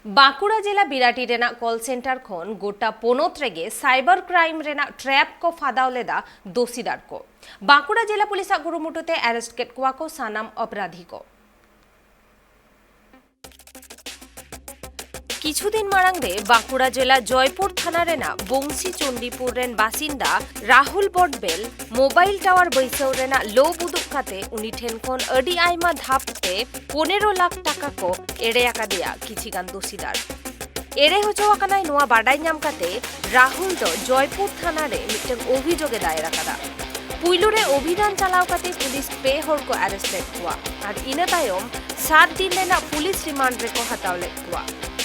बांकुड़ा जिला बिराटी Raina call centre खन गोटा पोनोत रेगे साइबर क्राइम रेना ट्रैप को फादाव लेदा दोषीदार को बांकुड़ा जिला पुलिस गुरुमुटुते अरेस्ट केट कुआ को सानाम अपराधी को কিছুদিন মারাংরে বাঁকুড়া জেলা জয়পুর থানা রেনা বংশী চণ্ডীপুর রেন বাসিন্দা রাহুল বটবেल मोबाइल टावर बैसाव रेना लो उदुग काते उनी ठेन खन अडी आयमा धापते 15 लाख टाका को एड़े आकादेया किछिगान दोषीदार एड़े होचोआकानाय नोआ बाडाय नाम काते राहुल दो जयपुर थाना रे मिदटें अभियोगे दायर आकादा पुइलुरे अभियान चालाव काते पुलिस पे हर को अरेस्ट लेट कुआ आर इना तायम 7 दिन रेना पुलिस रिमांड रे को हताव लेट कुआ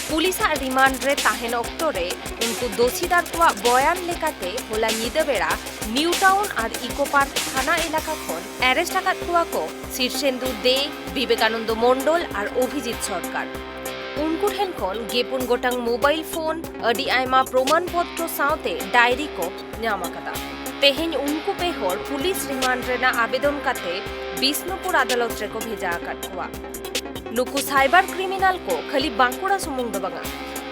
पुलिस रिमांड रे ताहेन अक्तरे उनको दोषीदार कुआ बयान लेकाते होला निदा बेड़ा न्यू टाउन और इको पार्क थाना एलाका खन अरेस्ट आकात कुआ को शीर्षेंदु दे विवेकानंद मंडल और अभिजित सरकार उनको ठेन खन गेपुन गोटांग मोबाइल फोन अडी आयमा प्रमाण पत्र सावते डायरी को नाम आकादा तेहेन उनको पे हर पुलिस रिमांड रेना आवेदन काते बिष्णुपुर अदालत रे को भेजा आकात कुआ नुकु साइबर क्रिमिनल को खाली बांकुड़ा सुमुंग दो बंगा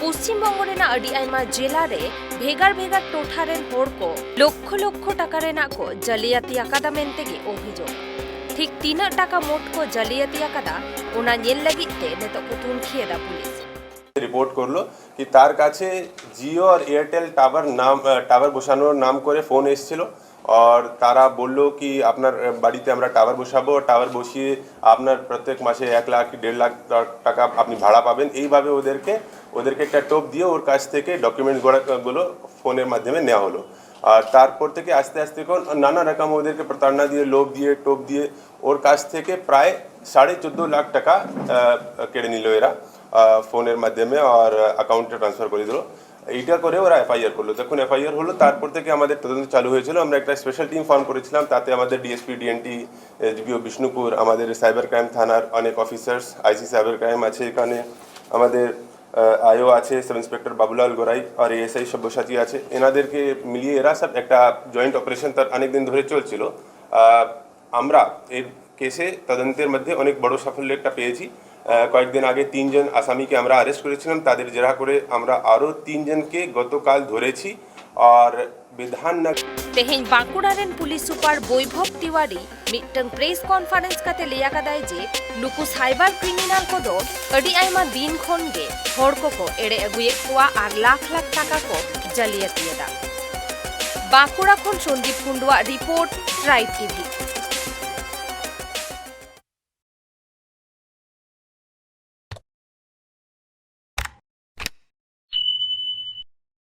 पश्चिम बंग रेना अडी आयमा जिला रे भेगार भेगार टोठा रेन होड़ को लक्ष लक्ष टाका रेना को जलियाती आकादा मेनतेगे अभियोग ठीक 3 टाका मोट को जलियाती आकादा ओना नेल लागिते नेतो को तुनखिएदा पुलिस रिपोर्ट करलो कि तार काछे जिओ और एयरटेल टावर बसानोर नाम करे फोन एसेछिलो और तारा बोललो कि आपनार बाड़ीते आमरा टावर बसाबो टावर बसिए आपनार प्रत्येक मासे 1 लाख की 1.5 लाख टाका आपनी भाड़ा पाबेन এইভাবে ওদেরকে একটা টোপ দিয়ে ওর কাছ থেকে ডকুমেন্টগুলো ফোনের মাধ্যমে নেওয়া হলো আর তারপর থেকে আস্তে আস্তে কোন নানা রকম ওদেরকে প্রতারণা দিয়ে লোভ দিয়ে টোপ দিয়ে ওর কাছ থেকে প্রায় 14.5 লাখ টাকা কেড়ে নিল এরা ফোনের মাধ্যমে আর অ্যাকাউন্টে ট্রান্সফার করে দিল এইটা করে ওরা এফআইআর করলো যখন এফআইআর হলো তারপর থেকে আমাদের তদন্ত চালু হয়েছিল আমরা একটা স্পেশাল টিম ফর্ম করেছিলাম তাতে আমাদের ডিএসপি ডিএনটি জিপিও বিষ্ণুপুর আমাদের সাইবার ক্রাইম থানার অনেক অফিসার্স আইসি সাইবার ক্রাইম আছে এখানে আমাদের আইও আছে সাব ইন্সপেক্টর বাবুলাল গোরাই আর এএসআই সব্যসাচী আছে এনাদেরকে মিলিয়ে এরা সব একটা জয়েন্ট অপারেশন তার অনেক দিন ধরে চলছিল আমরা এই কেসে তদন্তের মধ্যে অনেক বড় সাফল্য একটা পেয়েছি কয়েকদিন আগে 3 জন আসামিকে আমরা अरेस्ट করেছিলাম তাদের জেরা করে আমরা আরো 3 জনকে গতকাল ধরেছি আর বিধাননগর তেহেন বাঁকুড়ারেন পুলিশ সুপার বৈভব তিওয়ারি মিটং প্রেস কনফারেন্স কাতে লিয়াকাদায় যে নুকু সাইবার ক্রিমিনাল को दो अडी आयमा दिन खन गे हर को एड़े अगुए कुआ और लाख लाख टाका को जलियातिएदा बांकुड़ा खन सन्दीप कुंडुआ रिपोर्ट ट्राइब टीवी।